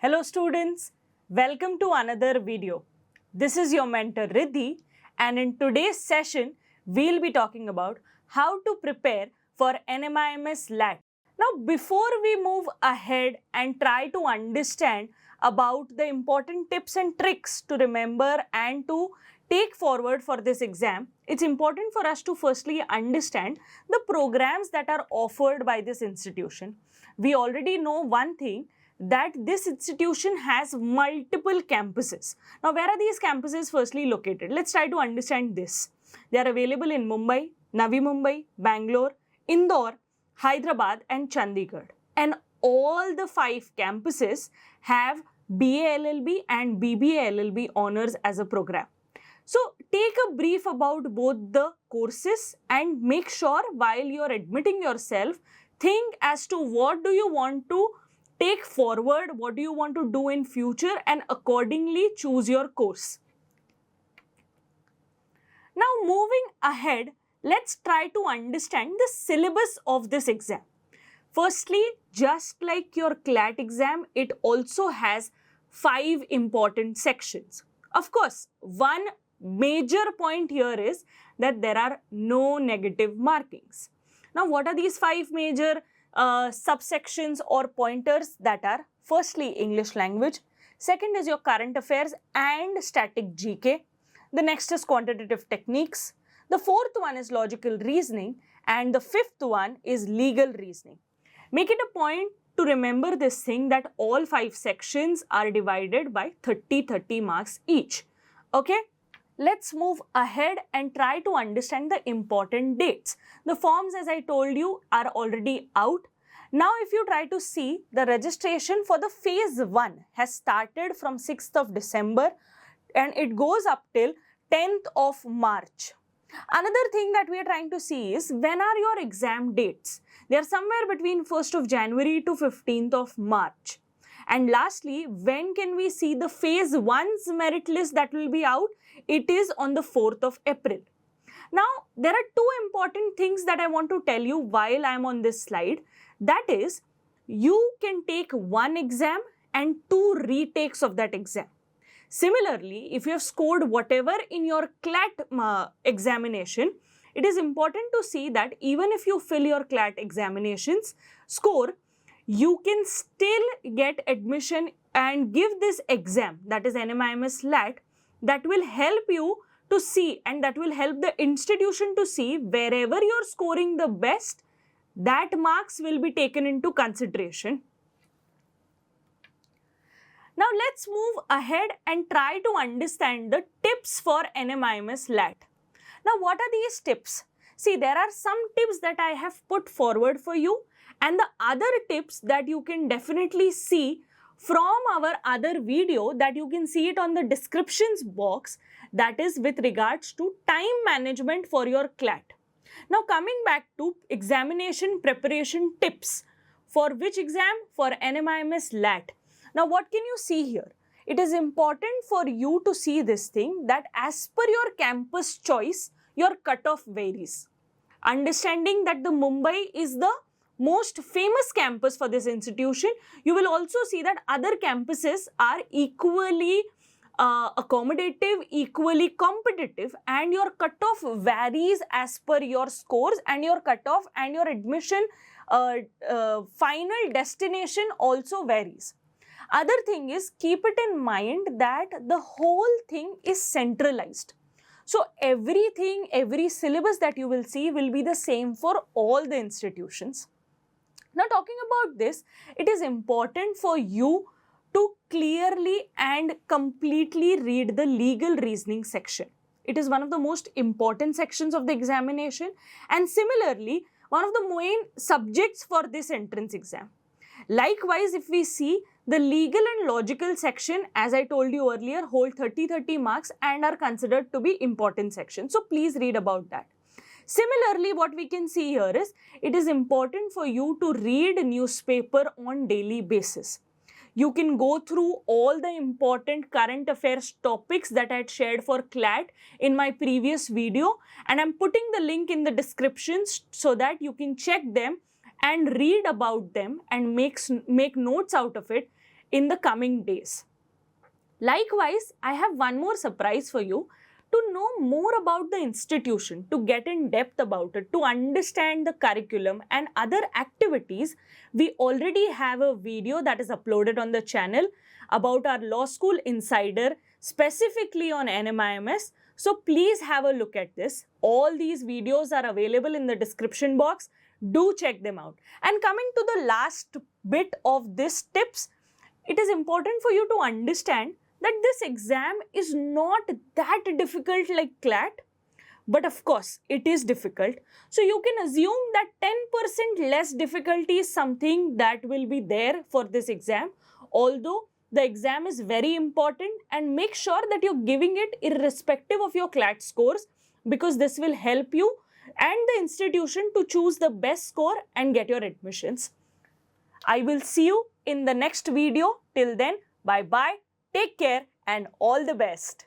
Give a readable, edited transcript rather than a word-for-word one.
Hello students, welcome to another video. This is your mentor Riddhi, and in today's session, we'll be talking about how to prepare for NMIMS LAT. Now before we move ahead and try to understand about the important tips and tricks to remember and to take forward for this exam, it's important for us to firstly understand the programs that are offered by this institution. We already know one thing, that this institution has multiple campuses. Now, where are these campuses firstly located? Let's try to understand this. They are available in Mumbai, Navi Mumbai, Bangalore, Indore, Hyderabad and Chandigarh. And all the 5 campuses have BA LLB and BBA LLB honors as a program. So, take a brief about both the courses and make sure while you are admitting yourself, think as to what do you want to take forward, what do you want to do in future, and accordingly choose your course. Now moving ahead, let's try to understand the syllabus of this exam. Firstly, just like your CLAT exam, it also has 5 important sections. Of course, one major point here is that there are no negative markings. Now what are these 5 major subsections or pointers? That are firstly English language, second is your current affairs and static GK, the next is quantitative techniques, the fourth one is logical reasoning, and the fifth one is legal reasoning. Make it a point to remember this thing that all 5 sections are divided by 30 marks each. Okay? Let's move ahead and try to understand the important dates. The forms, as I told you, are already out. Now, if you try to see, the registration for the phase 1 has started from 6th of December and it goes up till 10th of March. Another thing that we are trying to see is when are your exam dates? They are somewhere between 1st of January to 15th of March. And lastly, when can we see the phase 1's merit list that will be out? It is on the 4th of April. Now, there are 2 important things that I want to tell you while I am on this slide. That is, you can take one exam and 2 retakes of that exam. Similarly, if you have scored whatever in your CLAT examination, it is important to see that even if you fill your CLAT examinations score, you can still get admission and give this exam, that is NMIMS LAT, that will help you to see and that will help the institution to see wherever you're scoring the best, that marks will be taken into consideration. Now let's move ahead and try to understand the tips for NMIMS LAT. Now what are these tips? See, there are some tips that I have put forward for you, and the other tips that you can definitely see from our other video, that you can see it on the descriptions box, that is with regards to time management for your CLAT. Now coming back to examination preparation tips. For which exam? For NMIMS LAT. Now what can you see here? It is important for you to see this thing that as per your campus choice, your cutoff varies. Understanding that the Mumbai is the most famous campus for this institution, you will also see that other campuses are equally accommodative, equally competitive, and your cutoff varies as per your scores, and your cutoff and your admission final destination also varies. Other thing is, keep it in mind that the whole thing is centralized. So everything, every syllabus that you will see will be the same for all the institutions. Now talking about this, it is important for you to clearly and completely read the legal reasoning section. It is one of the most important sections of the examination, and similarly, one of the main subjects for this entrance exam. Likewise, if we see, the legal and logical section, as I told you earlier, hold 30 marks and are considered to be important sections. So please read about that. Similarly, what we can see here is, it is important for you to read newspaper on daily basis. You can go through all the important current affairs topics that I had shared for CLAT in my previous video, and I'm putting the link in the descriptions so that you can check them and read about them and make notes out of it. in the coming days. Likewise, I have one more surprise for you. To know more about the institution, to get in depth about it, to understand the curriculum and other activities, we already have a video that is uploaded on the channel about our law school insider specifically on NMIMS. So please have a look at this. All these videos are available in the description box. Do check them out. And coming to the last bit of this tips, it is important for you to understand that this exam is not that difficult like CLAT, but of course it is difficult. So you can assume that 10% less difficulty is something that will be there for this exam, although the exam is very important, and make sure that you're giving it irrespective of your CLAT scores, because this will help you and the institution to choose the best score and get your admissions. I will see you in the next video. Till then, bye bye. Take care and all the best.